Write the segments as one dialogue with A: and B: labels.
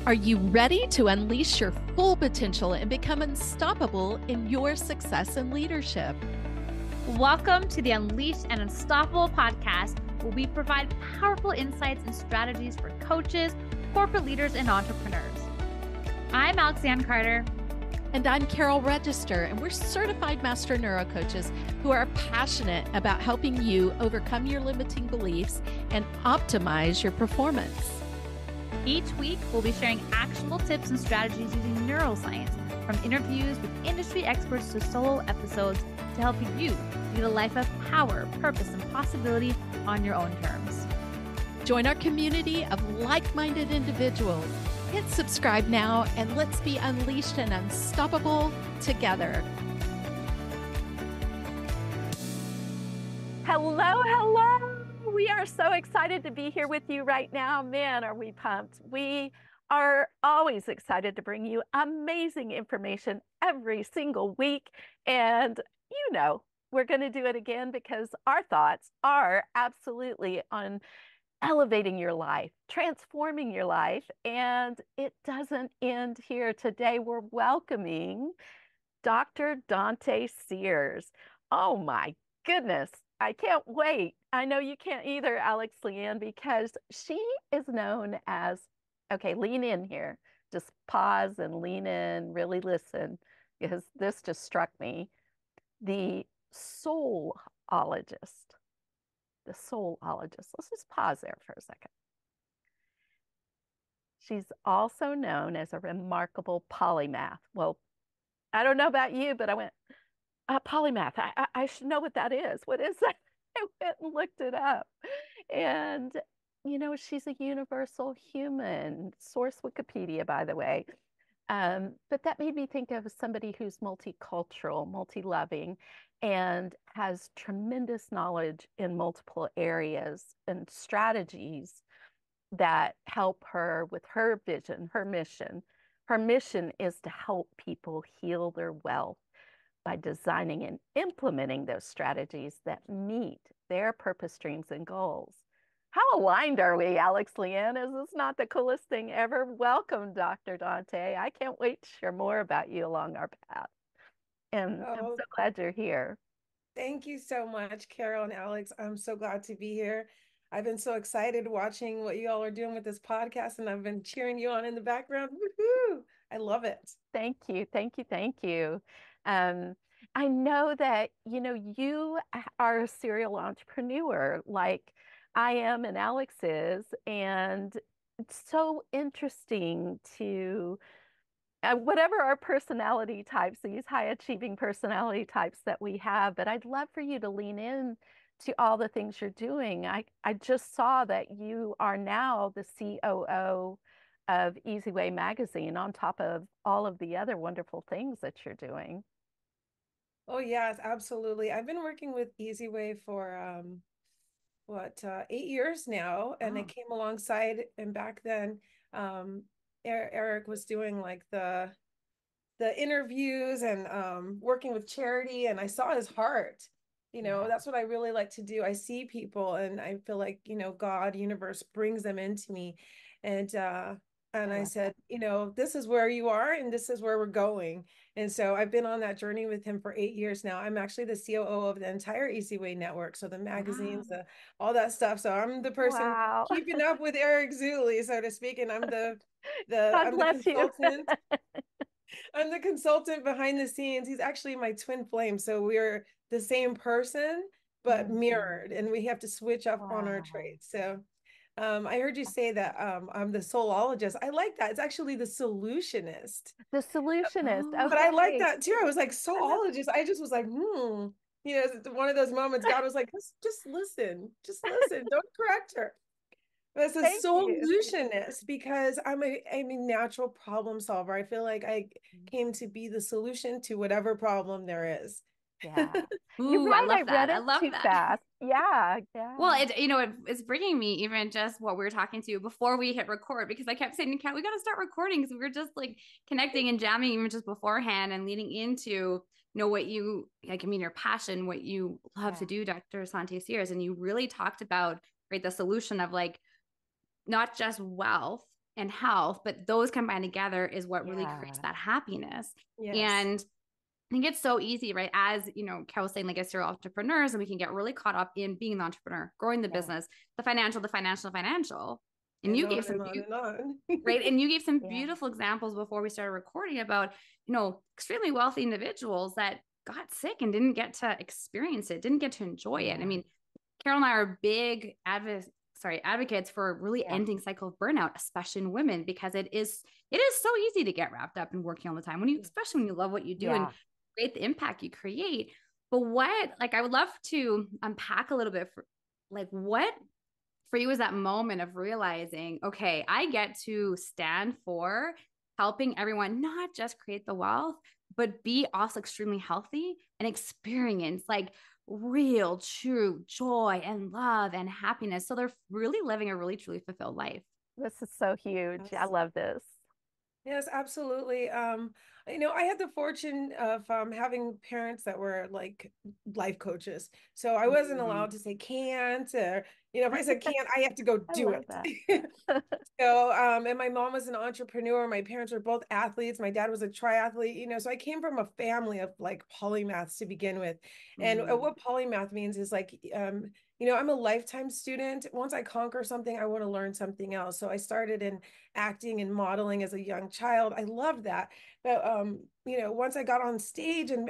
A: Are you ready to unleash your full potential and become unstoppable in your success and leadership?
B: Welcome to the Unleashed and Unstoppable podcast, where we provide powerful insights and strategies for coaches, corporate leaders, and entrepreneurs. I'm Alexanne Carter.
A: And I'm Carol Register, and we're certified master neurocoaches who are passionate about helping you overcome your limiting beliefs and optimize your performance.
B: Each week, we'll be sharing actionable tips and strategies using neuroscience, from interviews with industry experts to solo episodes to help you lead a life of power, purpose, and possibility on your own terms.
A: Join our community of like-minded individuals. Hit subscribe now, and let's be unleashed and unstoppable together. Hello, hello. We are so excited to be here with you right now. Man, are we pumped. We are always excited to bring you amazing information every single week. And you know, we're going to do it again because our thoughts are absolutely on elevating your life, transforming your life, and it doesn't end here. Today, we're welcoming Dr. Dântê Sears. Oh my goodness, I can't wait. I know you can't either, Alex Leanne, because she is known as, okay, lean in here. Just pause and lean in, really listen, because this just struck me. The soulologist. The soulologist. Let's just pause there for a second. She's also known as a remarkable polymath. Well, I don't know about you, but I went, polymath. I should know what that is. What is that? I went and looked it up. And, you know, she's a universal human. Source Wikipedia, by the way. But that made me think of somebody who's multicultural, multi-loving, and has tremendous knowledge in multiple areas and strategies that help her with her vision, her mission. Her mission is to help people heal their wealth by designing and implementing those strategies that meet their purpose, dreams, and goals. How aligned are we, Alex Leanne? Is this not the coolest thing ever? Welcome, Dr. Dântê. I can't wait to share more about you along our path. And I'm so glad you're here.
C: Thank you so much, Carol and Alex. I'm so glad to be here. I've been so excited watching what you all are doing with this podcast, and I've been cheering you on in the background. Woohoo! I love it.
A: Thank you. Thank you. Thank you. I know that, you know, you are a serial entrepreneur like I am and Alex is, and it's so interesting to whatever our personality types, these high achieving personality types that we have, but I'd love for you to lean in to all the things you're doing. I just saw that you are now the COO of Easy Way Magazine on top of all of the other wonderful things that you're doing.
C: Oh, yes, absolutely. I've been working with Easy Way for 8 years now, and I came alongside, and back then Eric was doing like the interviews and working with charity, and I saw his heart. You know, that's what I really like to do. I see people and I feel like, you know, God, universe brings them into me. And I said, you know, this is where you are and this is where we're going. And so I've been on that journey with him for 8 years now. I'm actually the COO of the entire Easy Way network. So the magazines, all that stuff. So I'm the person keeping up with Eric Zuley, so to speak. And I'm the consultant. I'm the consultant behind the scenes. He's actually my twin flame. So we're the same person, but mirrored, and we have to switch up on our traits. So I heard you say that I'm the soulologist. I like that. It's actually the solutionist.
A: The solutionist. Okay.
C: But I like that too. I was like, soulologist. I just was like, you know, one of those moments God was like, just listen. Just listen. Don't correct her. As a solutionist, because I'm a natural problem solver. I feel like I came to be the solution to whatever problem there is.
A: Yeah.
B: Ooh, I love that. I love that.
A: Fast. Yeah.
B: Well, it's bringing me even just what we were talking to before we hit record, because I kept saying, we got to start recording, because we were just like connecting and jamming even just beforehand and leading into, you know, what you like, I mean, your passion, what you love to do, Dr. Dântê Sears. And you really talked about, right, the solution of like, not just wealth, and health, but those combined together is what really creates
A: Yeah.
B: that happiness.
C: Yes.
B: And I think it's so easy, right? As you know, Kel was saying, like as serial entrepreneurs, and we can get really caught up in being the entrepreneur, growing the
A: Yeah.
B: business, the financial. And
C: And
B: you
C: on
B: gave some
C: and on.
B: right, and you gave some
A: Yeah.
B: beautiful examples before we started recording about, you know, extremely wealthy individuals that got sick and didn't get to experience it, didn't get to enjoy it. I
A: Yeah.
B: mean, Carol and I are big advocates for really
A: Yeah.
B: ending cycle of burnout, especially in women, because it is so easy to get wrapped up in working all the time when you, especially when you love what you do and
A: Yeah.
B: create the impact you create. But what, like, I would love to unpack a little bit for, like, what for you was that moment of realizing, okay, I get to stand for helping everyone not just create the wealth, but be also extremely healthy and experience like real, true joy and love and happiness. So they're really living a really, truly fulfilled life.
A: This is so huge. I
C: Yes.
A: love this.
C: Yes, absolutely. You know, I had the fortune of having parents that were like life coaches. So I wasn't
B: Mm.
C: allowed to say can't, or, you know, if I said can't, I have to go
A: I
C: do
A: love
C: it.
A: that.
C: So, and my mom was an entrepreneur. My parents were both athletes. My dad was a triathlete, you know, so I came from a family of like polymaths to begin with. And
B: Mm.
C: what polymath means is like, you know, I'm a lifetime student. Once I conquer something, I want to learn something else. So I started in acting and modeling as a young child. I loved that. But, you know, once I got on stage and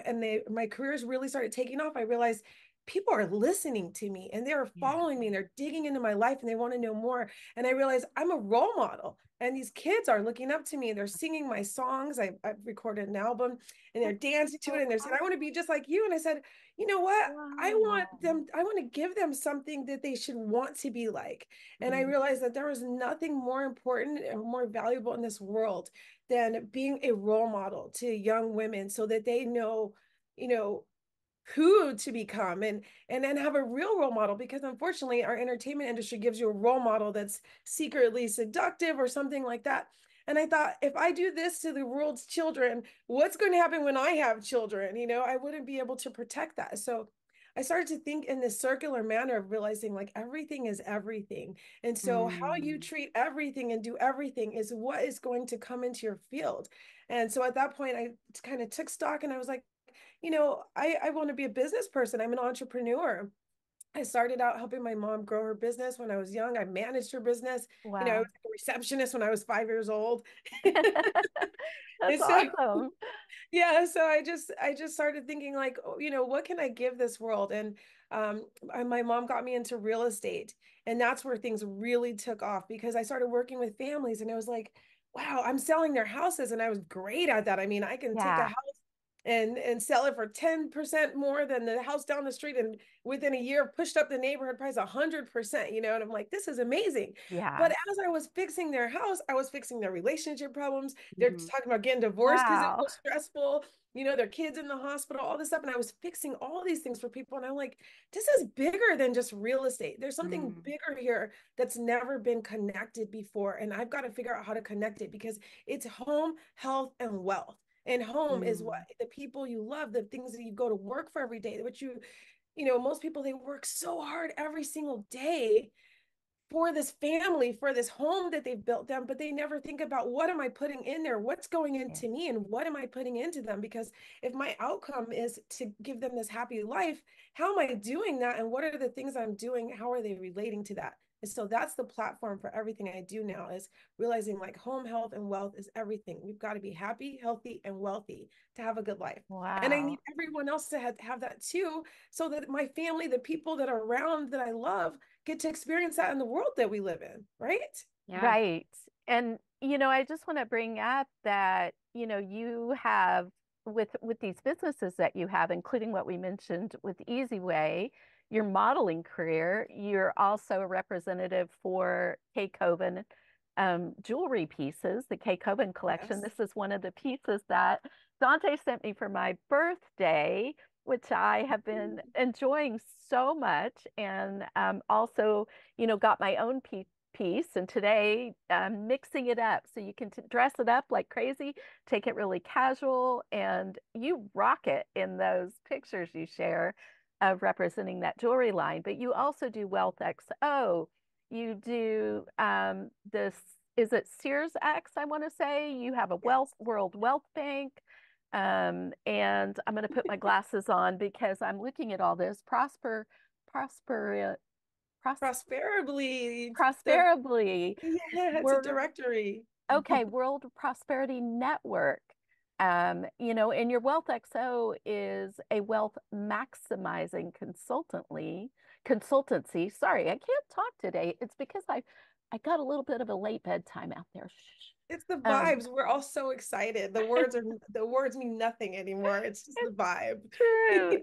C: my careers really started taking off, I realized people are listening to me and they're
B: Yeah.
C: following me and they're digging into my life and they want to know more. And I realized I'm a role model and these kids are looking up to me and they're singing my songs. I've recorded an album and they're dancing to it and they're saying, I want to be just like you. And I said, you know what? I want to give them something that they should want to be like. And I
B: Mm.
C: realized that there was nothing more important or more valuable in this world than being a role model to young women so that they know, you know, who to become and then have a real role model, because unfortunately our entertainment industry gives you a role model that's secretly seductive or something like that. And I thought, if I do this to the world's children, what's going to happen when I have children? You know, I wouldn't be able to protect that. So I started to think in this circular manner of realizing like everything is everything. And so how you
B: Mm.
C: treat everything and do everything is what is going to come into your field. And so at that point, I kind of took stock and I was like, you know, I want to be a business person. I'm an entrepreneur. I started out helping my mom grow her business when I was young. I managed her business. You know, I
A: Wow.
C: was a receptionist when I was 5 years old.
A: That's
C: And so
A: awesome.
C: yeah, so I just started thinking like, oh, you know, what can I give this world? And my mom got me into real estate, and that's where things really took off because I started working with families, and it was like, wow, I'm selling their houses, and I was great at that. I mean, I can take a
A: Yeah.
C: house and sell it for 10% more than the house down the street, and within a year pushed up the neighborhood price 100%, you know. And I'm like, this is amazing. But
A: Yeah.
C: as I was fixing their house, I was fixing their relationship problems. They're
B: Mhm.
C: talking about getting divorced because it
A: Wow.
C: was stressful, you know, their kids in the hospital, all this stuff. And I was fixing all these things for people, and I'm like, this is bigger than just real estate. There's something
B: Mm.
C: bigger here that's never been connected before, and I've got to figure out how to connect it, because it's home, health, and wealth. And home is what
B: Mm.
C: the people you love, the things that you go to work for every day, which you know, most people, they work so hard every single day for this family, for this home that they've built them, but they never think about, what am I putting in there? What's going
A: Yeah.
C: into me and what am I putting into them? Because if my outcome is to give them this happy life, how am I doing that? And what are the things I'm doing? How are they relating to that? And so that's the platform for everything I do now, is realizing like home, health, and wealth is everything. We've got to be happy, healthy, and wealthy to have a good life. And I need
A: Wow.
C: everyone else to have that too, so that my family, the people that are around that I love, get to experience that in the world that we live in, right?
B: Yeah.
A: Right. And I just want to bring up that, you have with these businesses that you have, including what we mentioned with Easy Way, your modeling career, you're also a representative for K. Coven jewelry pieces, the K. Coven collection.
C: Yes.
A: This is one of the pieces that Dante sent me for my birthday, which I have been enjoying so much, and also, got my own piece. And today I'm mixing it up so you can dress it up like crazy, take it really casual, and you rock it in those pictures you share of representing that jewelry line. But you also do Wealth XO. You do this is it Sears X, I want to say. You have a World Wealth Bank. And I'm going to put my glasses on because I'm looking at all this. Prosperably.
C: Yeah, it's a directory.
A: Okay, World Prosperity Network. And your Wealth XO is a wealth maximizing consultancy. Sorry, I can't talk today. It's because I got a little bit of a late bedtime out there. Shh.
C: It's the vibes. We're all so excited. The words mean nothing anymore. It's just the vibe.
A: True.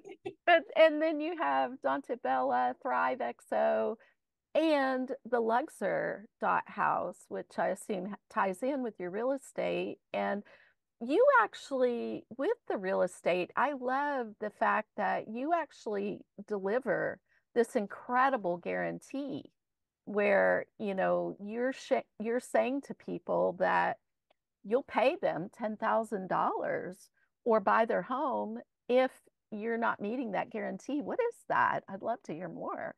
A: And then you have Dântê Bella, Thrive XO, and the Luxor House, which I assume ties in with your real estate. And you actually, with the real estate, I love the fact that you actually deliver this incredible guarantee where, you're saying to people that you'll pay them $10,000 or buy their home if you're not meeting that guarantee. What is that? I'd love to hear more.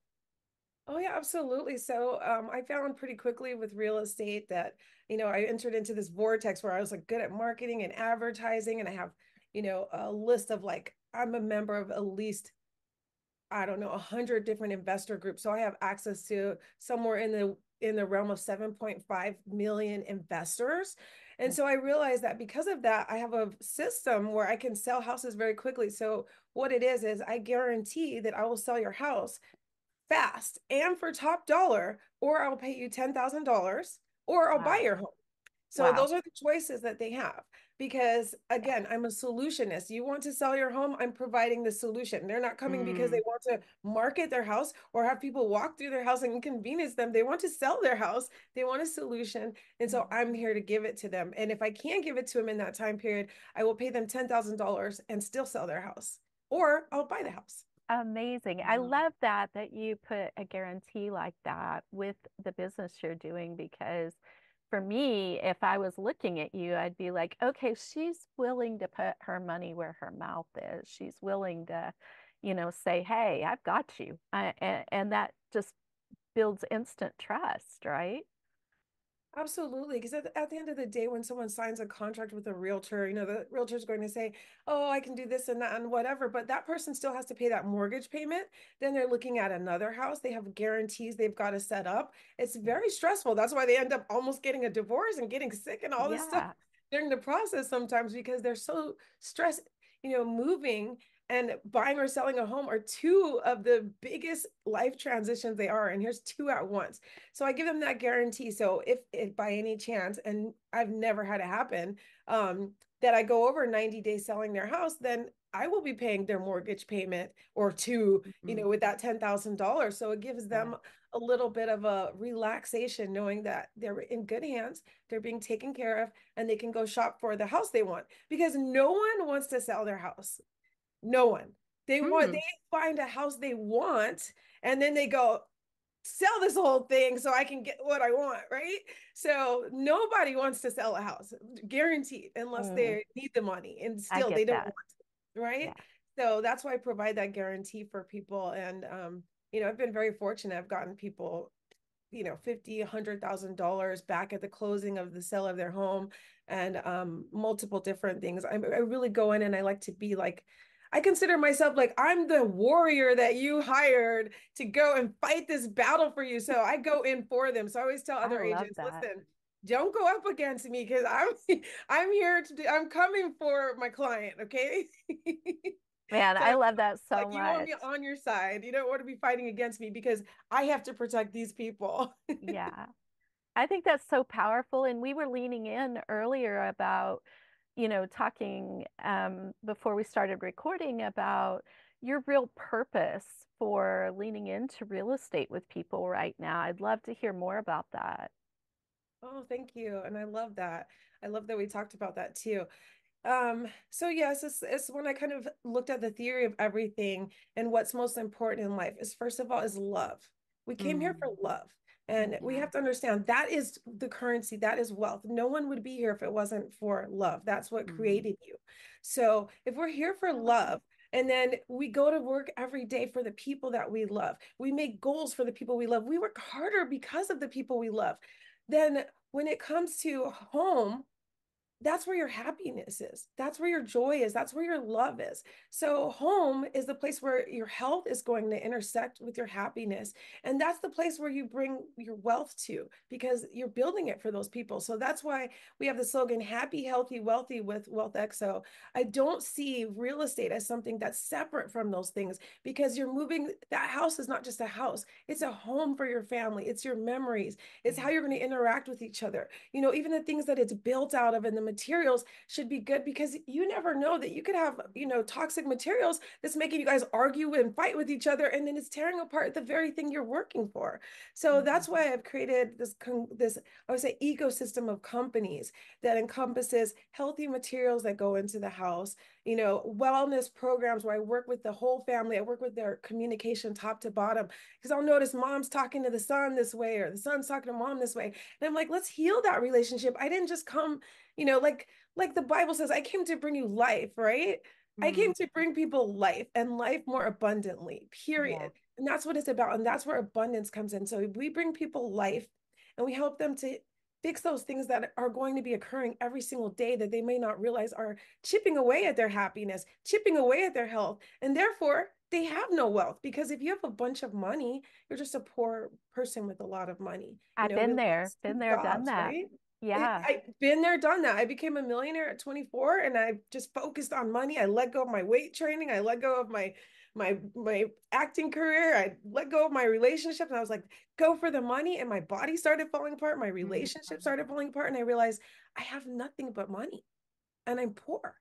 C: Oh yeah, absolutely. So I found pretty quickly with real estate that, I entered into this vortex where I was like good at marketing and advertising. And I have, a list of like, I'm a member of at least, I don't know, 100 different investor groups. So I have access to somewhere in the realm of 7.5 million investors. And so I realized that because of that, I have a system where I can sell houses very quickly. So what it is I guarantee that I will sell your house fast and for top dollar, or I'll pay you $10,000, or I'll buy your home. So those are the choices that they have. Because again, I'm a solutionist. You want to sell your home, I'm providing the solution. They're not coming because they want to market their house or have people walk through their house and inconvenience them. They want to sell their house. They want a solution. And so I'm here to give it to them. And if I can't give it to them in that time period, I will pay them $10,000 and still sell their house, or I'll buy the house.
A: Amazing. I love that you put a guarantee like that with the business you're doing, because for me, if I was looking at you, I'd be like, okay, she's willing to put her money where her mouth is. She's willing to, say, hey, I've got you. And that just builds instant trust, right?
C: Absolutely. Because at the end of the day, when someone signs a contract with a realtor, the realtor is going to say, oh, I can do this and that and whatever, but that person still has to pay that mortgage payment. Then they're looking at another house. They have guarantees they've got to set up. It's very stressful. That's why they end up almost getting a divorce and getting sick and all this stuff during the process sometimes, because they're so stressed, moving and buying or selling a home are two of the biggest life transitions they are. And here's two at once. So I give them that guarantee. So if by any chance, and I've never had it happen, that I go over 90 days selling their house, then I will be paying their mortgage payment or two, with that $10,000. So it gives them a little bit of a relaxation knowing that they're in good hands, they're being taken care of, and they can go shop for the house they want, because no one wants to sell their house. No one. They find a house they want, and then they go, sell this whole thing so I can get what I want, right? So nobody wants to sell a house, guaranteed, unless they need the money, and still they don't want to, right? Yeah. So that's why I provide that guarantee for people. And I've been very fortunate. I've gotten people $50,000, $100,000 back at the closing of the sale of their home, and multiple different things. I really go in and I like to be like, I consider myself like I'm the warrior that you hired to go and fight this battle for you. So I go in for them. So I always tell other agents, listen, don't go up against me, because I'm here I'm coming for my client. Okay.
A: Man, so I love that so much.
C: You want me on your side. You don't want to be fighting against me, because I have to protect these people.
A: Yeah. I think that's so powerful. And we were leaning in earlier about, talking before we started recording about your real purpose for leaning into real estate with people right now. I'd love to hear more about that.
C: Oh, thank you. And I love that. I love that we talked about that too. So yes, it's when I kind of looked at the theory of everything, and what's most important in life is, first of all, is love. We came here for love. And we have to understand that is the currency, that is wealth. No one would be here if it wasn't for love. That's what created you. So if we're here for love, and then we go to work every day for the people that we love, we make goals for the people we love, we work harder because of the people we love, then when it comes to home, that's where your happiness is. That's where your joy is. That's where your love is. So home is the place where your health is going to intersect with your happiness. And that's the place where you bring your wealth to, because you're building it for those people. So that's why we have the slogan, happy, healthy, wealthy with Wealth Exo. I don't see real estate as something that's separate from those things, because you're moving, that house is not just a house. It's a home for your family. It's your memories. It's how you're going to interact with each other. You know, even the things that it's built out of and the materials should be good, because you never know that you could have, you know, toxic materials that's making you guys argue and fight with each other, and then it's tearing apart the very thing you're working for. So that's why I've created this I would say ecosystem of companies that encompasses healthy materials that go into the house, you know, wellness programs where I work with the whole family. I work with their communication top to bottom, because I'll notice mom's talking to the son this way, or the son's talking to mom this way. And I'm like, let's heal that relationship. I didn't just come, you know, like the Bible says, I came to bring you life, right? I came to bring people life, and life more abundantly, period.
A: Yeah.
C: And that's what it's about. And that's where abundance comes in. So we bring people life, and we help them to fix those things that are going to be occurring every single day that they may not realize are chipping away at their happiness, chipping away at their health. And therefore, they have no wealth, because if you have a bunch of money, you're just a poor person with a lot of money. You
A: I've
C: know,
A: been
C: with
A: there, done
C: jobs,
A: that.
C: right?
A: Yeah.
C: I've been there, done that. I became a millionaire at 24, and I just focused on money. I let go of my weight training. I let go of my acting career. I let go of my relationship, and I was like, go for the money. And my body started falling apart. My relationship started falling apart, and I realized I have nothing but money, and I'm poor,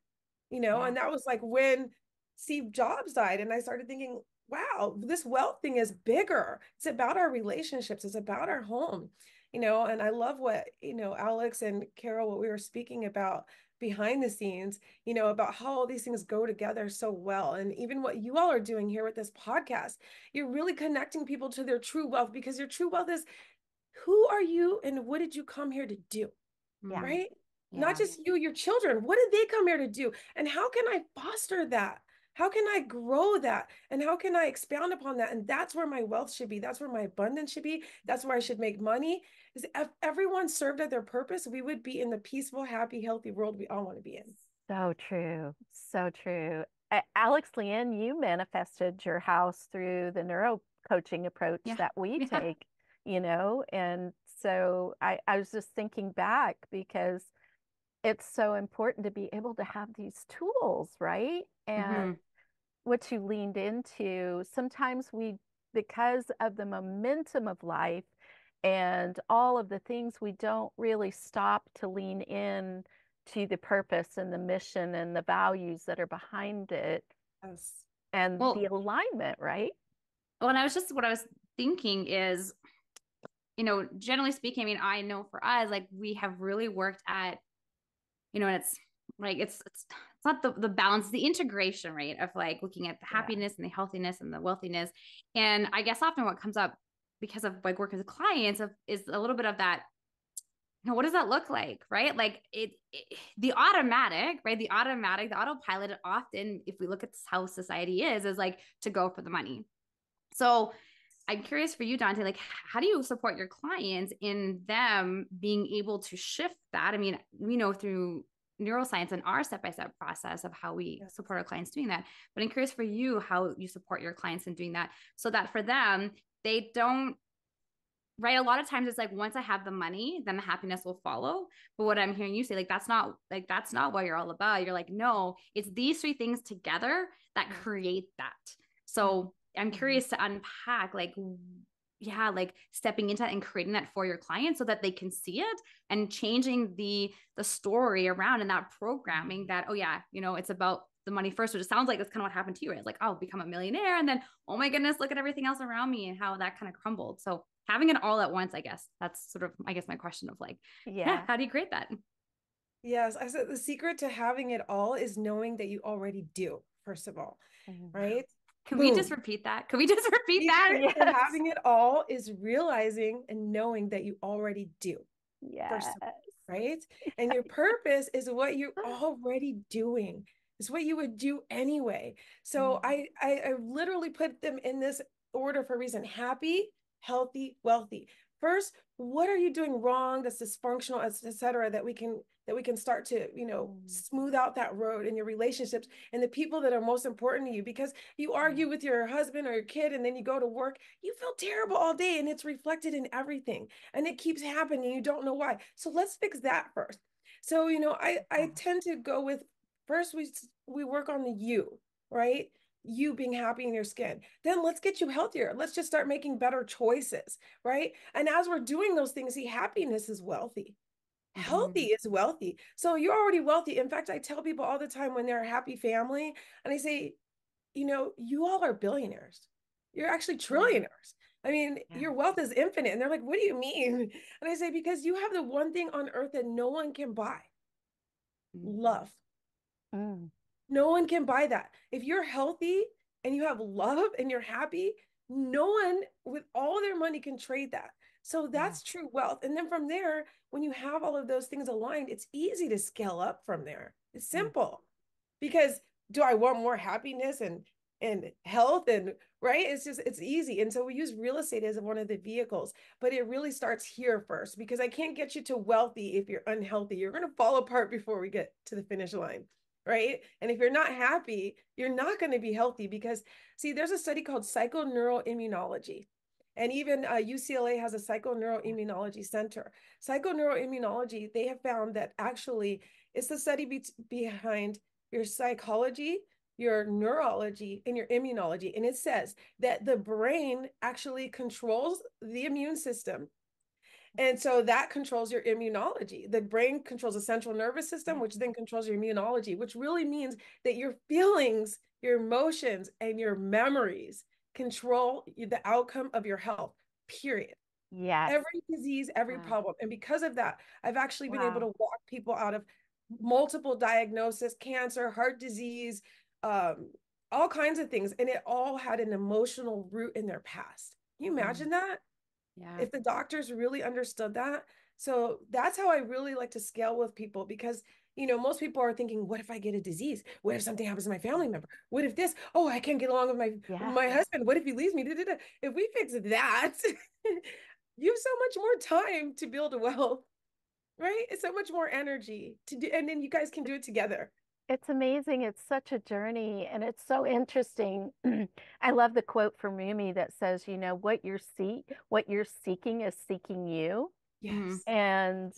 C: you know. And that was like when Steve Jobs died, and I started thinking, wow, this wealth thing is bigger. It's about our relationships. It's about our home, you know. And I love what, you know, Alex and Carol, what we were speaking about behind the scenes, you know, about how all these things go together so well. And even what you all are doing here with this podcast, you're really connecting people to their true wealth, because your true wealth is, who are you and what did you come here to do?
A: Yeah.
C: Right?
B: Yeah.
C: Not just you, your children. What did they come here to do? And how can I foster that? How can I grow that? And how can I expound upon that? And that's where my wealth should be. That's where my abundance should be. That's where I should make money. Is if everyone served at their purpose, we would be in the peaceful, happy, healthy world we all want to be in.
A: So true. So true. Alex Leanne, you manifested your house through the neuro coaching approach that we take, you know, and so I was just thinking back, because it's so important to be able to have these tools, right? And what you leaned into, sometimes we, because of the momentum of life and all of the things, we don't really stop to lean in to the purpose and the mission and the values that are behind it,
C: Yes.
A: and the alignment, right?
B: Well, and what I was thinking is, you know, generally speaking, I mean, I know for us, like, we have really worked at, you know, and it's like, it's not the balance, the integration, right, of like looking at the happiness and the healthiness and the wealthiness. And I guess often what comes up because of like working with clients is a little bit of that, you know, what does that look like, right? Like the automatic, right? The autopilot, often, if we look at how society is like to go for the money. So I'm curious for you, Dântê, like, how do you support your clients in them being able to shift that? I mean, we know through neuroscience and our step-by-step process of how we support our clients doing that. But I'm curious for you, how you support your clients in doing that, so that for them, they don't, right? A lot of times it's like, once I have the money, then the happiness will follow. But what I'm hearing you say, that's not what you're all about. You're like, no, it's these three things together that create that. So I'm curious to unpack, like, like stepping into that and creating that for your clients so that they can see it, and changing the story around, and that programming that, oh yeah, you know, it's about the money first, which it sounds like that's kind of what happened to you, right? It's like, I'll become a millionaire, and then, oh my goodness, look at everything else around me, and how that kind of crumbled. So having it all at once, I guess that's sort of, I guess, my question of like, how do you create that?
C: Yes, I said the secret to having it all is knowing that you already do, first of all, right?
B: Can we just repeat that? Can we just repeat that?
C: Yes. Having it all is realizing and knowing that you already do. First of all, right? And your purpose is what you're already doing. It's what you would do anyway. So I literally put them in this order for a reason: happy, healthy, wealthy. first, what are you doing wrong that's dysfunctional, et cetera, that we can start to, smooth out that road in your relationships and the people that are most important to you. Because you argue with your husband or your kid and then you go to work, you feel terrible all day and it's reflected in everything and it keeps happening. You don't know why. So let's fix that first. So, I tend to go with first we work on the you, right? You being happy in your skin. Then let's get you healthier. Let's just start making better choices, right? And as we're doing those things, see, happiness is wealthy. Healthy is wealthy. So you're already wealthy. In fact, I tell people all the time when they're a happy family, and I say, you all are billionaires. You're actually trillionaires. I mean, your wealth is infinite. And they're like, what do you mean? And I say, because you have the one thing on earth that no one can buy, love. No one can buy that. If you're healthy and you have love and you're happy, no one with all their money can trade that. So that's true wealth. And then from there, when you have all of those things aligned, it's easy to scale up from there. It's simple. Because do I want more happiness and health and right? It's easy. And so we use real estate as one of the vehicles, but it really starts here first because I can't get you to wealthy if you're unhealthy. You're going to fall apart before we get to the finish line. Right. And if you're not happy, you're not going to be healthy because, see, there's a study called psychoneuroimmunology. And even UCLA has a psychoneuroimmunology center. Psychoneuroimmunology, they have found that actually it's the study behind your psychology, your neurology, and your immunology. And it says that the brain actually controls the immune system. And so that controls your immunology. The brain controls the central nervous system, which then controls your immunology, which really means that your feelings, your emotions, and your memories control the outcome of your health, period.
A: Yes.
C: Every disease, every problem. And because of that, I've actually been able to walk people out of multiple diagnoses, cancer, heart disease, all kinds of things. And it all had an emotional root in their past. Can you imagine that?
B: Yeah.
C: If the doctors really understood that. So that's how I really like to scale with people because, most people are thinking, what if I get a disease? What if something happens to my family member? What if this? Oh, I can't get along with my husband. What if he leaves me? Da-da-da. If we fix that, you have so much more time to build wealth, right? It's so much more energy to do. And then you guys can do it together.
A: It's amazing. It's such a journey and it's so interesting. I love the quote from Rumi that says, what you're seeking is seeking you.
C: Yes.
A: And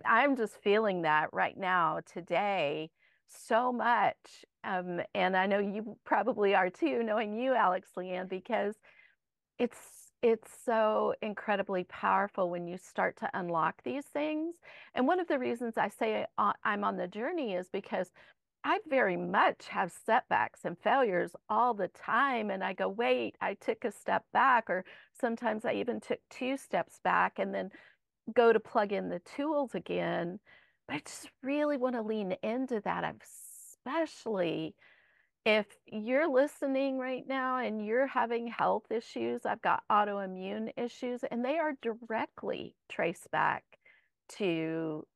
A: I'm just feeling that right now today so much. And I know you probably are too, knowing you, Alex Leanne, because it's so incredibly powerful when you start to unlock these things. And one of the reasons I say I'm on the journey is because I very much have setbacks and failures all the time. And I go, wait, I took a step back, or sometimes I even took 2 steps back and then go to plug in the tools again. But I just really want to lean into that, especially if you're listening right now and you're having health issues. I've got autoimmune issues, and they are directly traced back to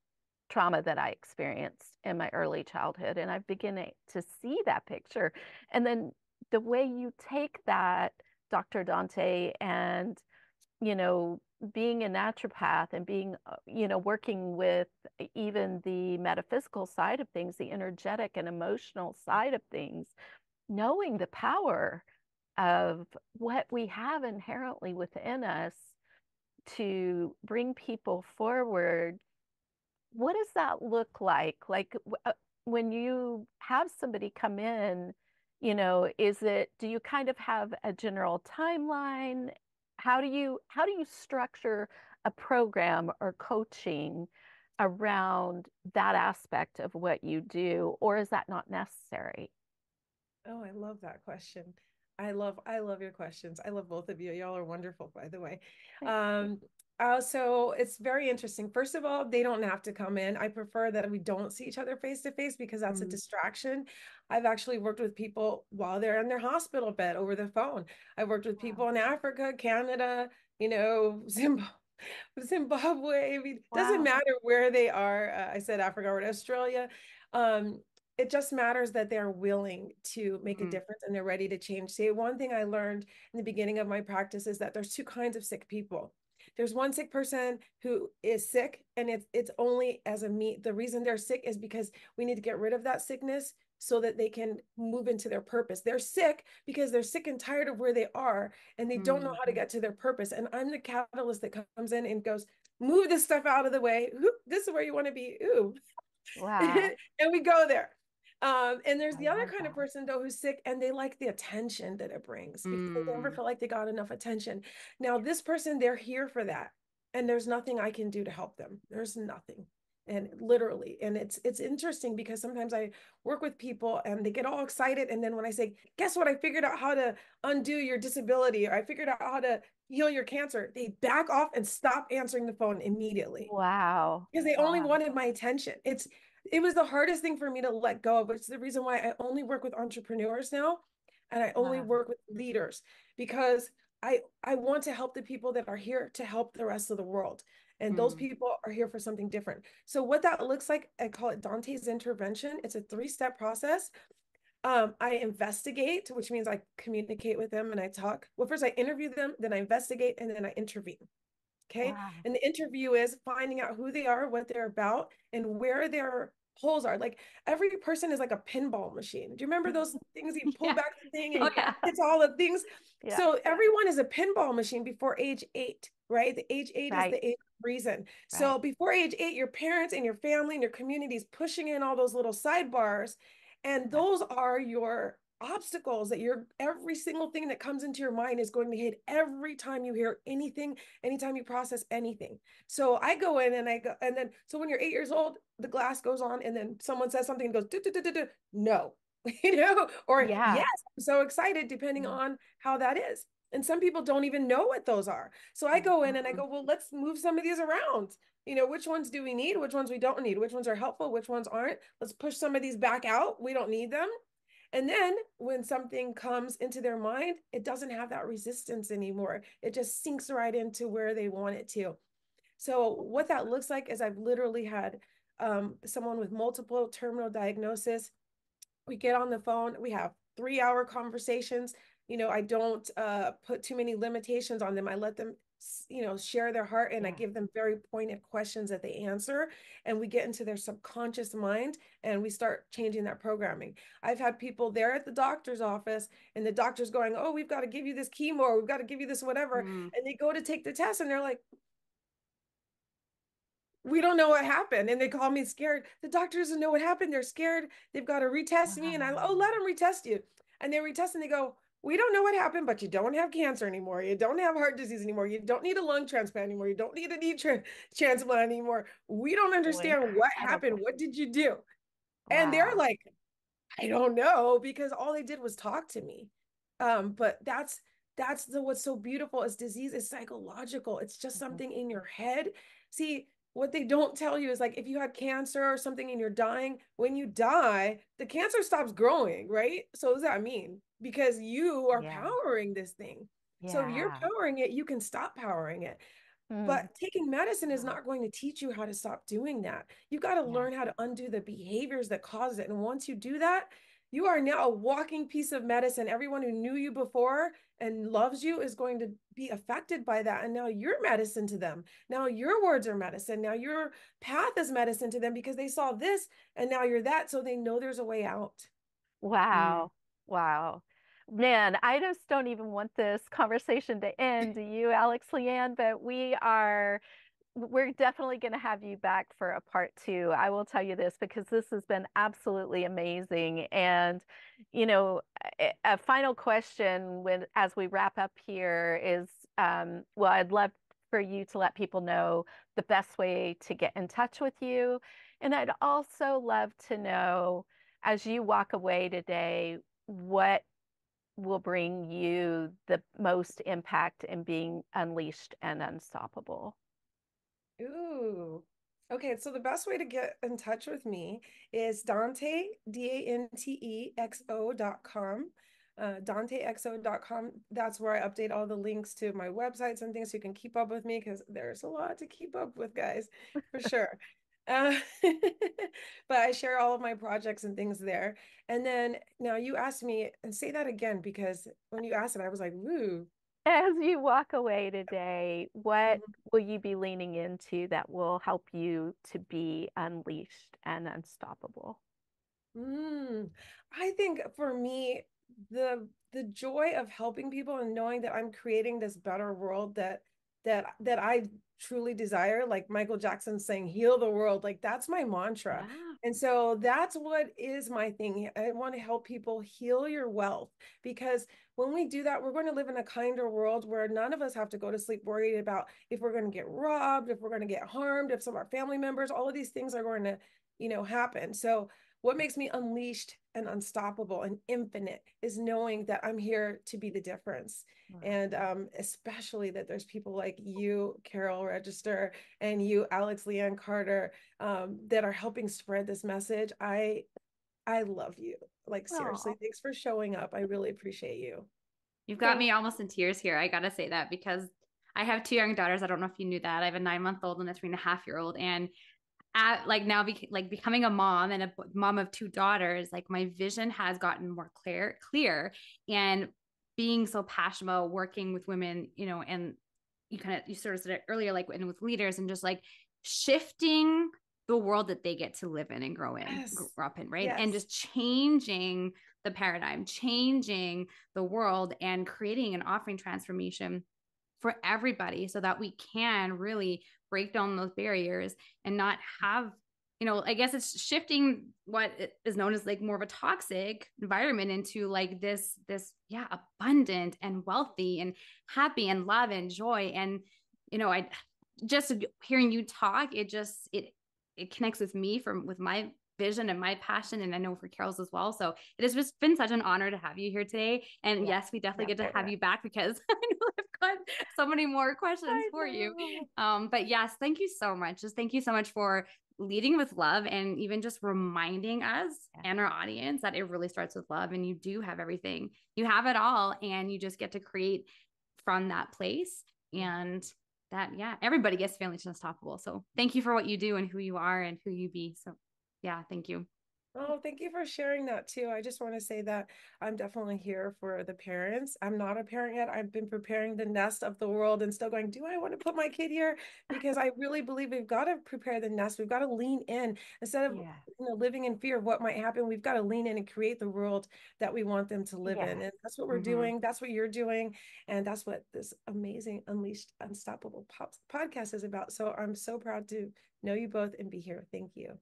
A: trauma that I experienced in my early childhood. And I'm beginning to see that picture. And then the way you take that, Dr. Dântê, and, being a naturopath and being, working with even the metaphysical side of things, the energetic and emotional side of things, knowing the power of what we have inherently within us to bring people forward. What does that look like? Like when you have somebody come in, do you kind of have a general timeline? How do you structure a program or coaching around that aspect of what you do, or is that not necessary?
C: Oh, I love that question. I love your questions. I love both of you. Y'all are wonderful, by the way. So it's very interesting. First of all, they don't have to come in. I prefer that we don't see each other face to face because that's a distraction. I've actually worked with people while they're in their hospital bed over the phone. I've worked with people in Africa, Canada, Zimbabwe. I mean, doesn't matter where they are. I said Africa or Australia. It just matters that they're willing to make a difference and they're ready to change. See, one thing I learned in the beginning of my practice is that there's 2 kinds of sick people. There's one sick person who is sick, and it's only as a meat. The reason they're sick is because we need to get rid of that sickness so that they can move into their purpose. They're sick because they're sick and tired of where they are, and they don't know how to get to their purpose. And I'm the catalyst that comes in and goes, move this stuff out of the way. Ooh, this is where you want to be. Ooh.
A: Wow.
C: And we go there. And there's
A: I
C: the other
A: love
C: kind of
A: that.
C: person though who's sick and they like the attention that it brings because they never feel like they got enough attention. Now, this person, they're here for that. And there's nothing I can do to help them. There's nothing. And literally, and it's interesting because sometimes I work with people and they get all excited. And then when I say, guess what? I figured out how to undo your disability, or I figured out how to heal your cancer, they back off and stop answering the phone immediately
A: Wow.
C: because they only
A: Wow.
C: wanted my attention. It was the hardest thing for me to let go of, which is the reason why I only work with entrepreneurs now, and I only
A: Wow.
C: work with leaders, because I want to help the people that are here to help the rest of the world. And those people are here for something different. So what that looks like, I call it Dânté's intervention. It's a 3-step process. I investigate, which means I communicate with them and I talk. Well, first I interview them, then I investigate, and then I intervene. Okay.
A: Wow.
C: And the interview is finding out who they are, what they're about, and where their holes are. Like every person is like a pinball machine. Do you remember those things you pull
B: Yeah.
C: back the thing
B: Oh
C: and
B: yeah.
C: it's all the things?
A: Yeah.
C: So everyone is a pinball machine before age 8, right? The age 8 is
A: Right.
C: the age of reason. So
A: Right.
C: before age 8, your parents and your family and your community is pushing in all those little sidebars. And
A: Yeah.
C: those are your obstacles that every single thing that comes into your mind is going to hit every time you hear anything, anytime you process anything. So I go in and I go, and then, so when you're 8 years old, the glass goes on and then someone says something and goes, do, do, do, do, do. No, or
A: Yeah.
C: yes, I'm so excited, depending on how that is. And some people don't even know what those are. So I go in and I go, well, let's move some of these around. Which ones do we need? Which ones we don't need? Which ones are helpful? Which ones aren't? Let's push some of these back out. We don't need them. And then when something comes into their mind, it doesn't have that resistance anymore. It just sinks right into where they want it to. So what that looks like is I've literally had someone with multiple terminal diagnosis. We get on the phone, we have 3-hour conversations. I don't put too many limitations on them. I let them share their heart, and I give them very pointed questions that they answer, and we get into their subconscious mind and we start changing that programming. I've had people there at the doctor's office and the doctor's going, oh, we've got to give you this chemo, or we've got to give you this whatever, and they go to take the test and they're like, we don't know what happened. And they call me scared. The doctor doesn't know what happened. They're scared. They've got to retest me. And let them retest you. And they retest and they go, we don't know what happened, but you don't have cancer anymore. You don't have heart disease anymore. You don't need a lung transplant anymore. You don't need a knee transplant anymore. We don't understand what happened. What did you do? And they're like, I don't know, because all they did was talk to me. But that's what's so beautiful is disease is psychological. It's just something in your head. See, what they don't tell you is, like, if you had cancer or something and you're dying, when you die, the cancer stops growing, right? So what does that mean? Because you are powering this thing. So if you're powering it, you can stop powering it. But taking medicine is not going to teach you how to stop doing that. You've got to learn how to undo the behaviors that cause it. And once you do that, you are now a walking piece of medicine. Everyone who knew you before and loves you is going to be affected by that. And now you're medicine to them. Now your words are medicine. Now your path is medicine to them because they saw this and now you're that. So they know there's a way out.
A: Wow. Wow. Man, I just don't even want this conversation to end, do you, Alex Leanne? But we're definitely going to have you back for a part 2. I will tell you this because this has been absolutely amazing. And, a final question as we wrap up here is, well, I'd love for you to let people know the best way to get in touch with you. And I'd also love to know, as you walk away today, what will bring you the most impact in being unleashed and unstoppable.
C: Ooh. Okay, so the best way to get in touch with me is Dântê, DANTEXO.com. DanteXO.com. That's where I update all the links to my websites and things so you can keep up with me, because there's a lot to keep up with, guys, for sure. But I share all of my projects and things there. And then now you asked me, and say that again, because when you asked it, I was like, woo.
A: As you walk away today, what will you be leaning into that will help you to be unleashed and unstoppable?
C: I think for me, the joy of helping people and knowing that I'm creating this better world that I truly desire, like Michael Jackson saying, heal the world, like that's my mantra.
A: Yeah.
C: And so that's what is my thing. I want to help people heal your wealth, because when we do that, we're going to live in a kinder world where none of us have to go to sleep worried about if we're going to get robbed, if we're going to get harmed, if some of our family members, all of these things are going to, happen. So what makes me unleashed and unstoppable and infinite is knowing that I'm here to be the difference.
A: Wow.
C: And especially that there's people like you, Carol Register, and you, Alex Leanne Carter, that are helping spread this message. I love you. Like, seriously, thanks for showing up. I really appreciate you.
B: You've got me almost in tears here. I got to say that because I have 2 young daughters. I don't know if you knew that. I have a 9-month-old and a 3.5-year-old. And at like now becoming a mom and a mom of 2 daughters, like my vision has gotten more clear, and being so passionate about working with women, and you sort of said it earlier, like, and with leaders, and just like shifting the world that they get to live in and grow up in, right? Yes. And just changing the paradigm, changing the world, and creating and offering transformation for everybody so that we can really break down those barriers and not have, I guess it's shifting what is known as like more of a toxic environment into like this, abundant and wealthy and happy and love and joy. And, I just hearing you talk, it connects with me with my vision and my passion. And I know for Carol's as well. So it has just been such an honor to have you here today. And yes, we definitely get to have you back, because I know I've got so many more questions for you. But yes, thank you so much. Just thank you so much for leading with love, and even just reminding us and our audience that it really starts with love, and you do have everything. You have it all, and you just get to create from that place. And that, everybody gets feeling unstoppable. So thank you for what you do and who you are and who you be. So thank you.
C: Oh, thank you for sharing that too. I just want to say that I'm definitely here for the parents. I'm not a parent yet. I've been preparing the nest of the world and still going, do I want to put my kid here? Because I really believe we've got to prepare the nest. We've got to lean in instead of living in fear of what might happen. We've got to lean in and create the world that we want them to live in. And that's what we're doing. That's what you're doing. And that's what this amazing Unleashed Unstoppable podcast is about. So I'm so proud to know you both and be here. Thank you.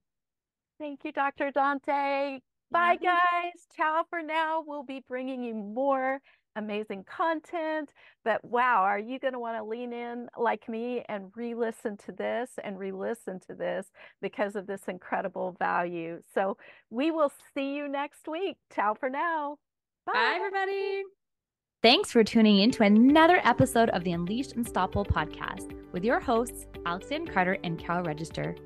A: Thank you, Dr. Dântê. Bye, guys. Ciao for now. We'll be bringing you more amazing content. But wow, are you going to want to lean in like me and re-listen to this and re-listen to this because of this incredible value? So we will see you next week. Ciao for now.
B: Bye, everybody. Thanks for tuning in to another episode of the Unleashed Unstoppable podcast with your hosts, Alex Leanne Carter and Carol Register.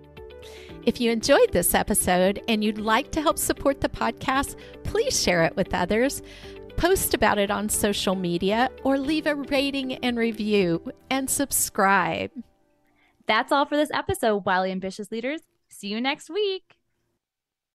A: If you enjoyed this episode and you'd like to help support the podcast, please share it with others, post about it on social media, or leave a rating and review, and subscribe.
B: That's all for this episode, Wildly Ambitious Leaders. See you next week.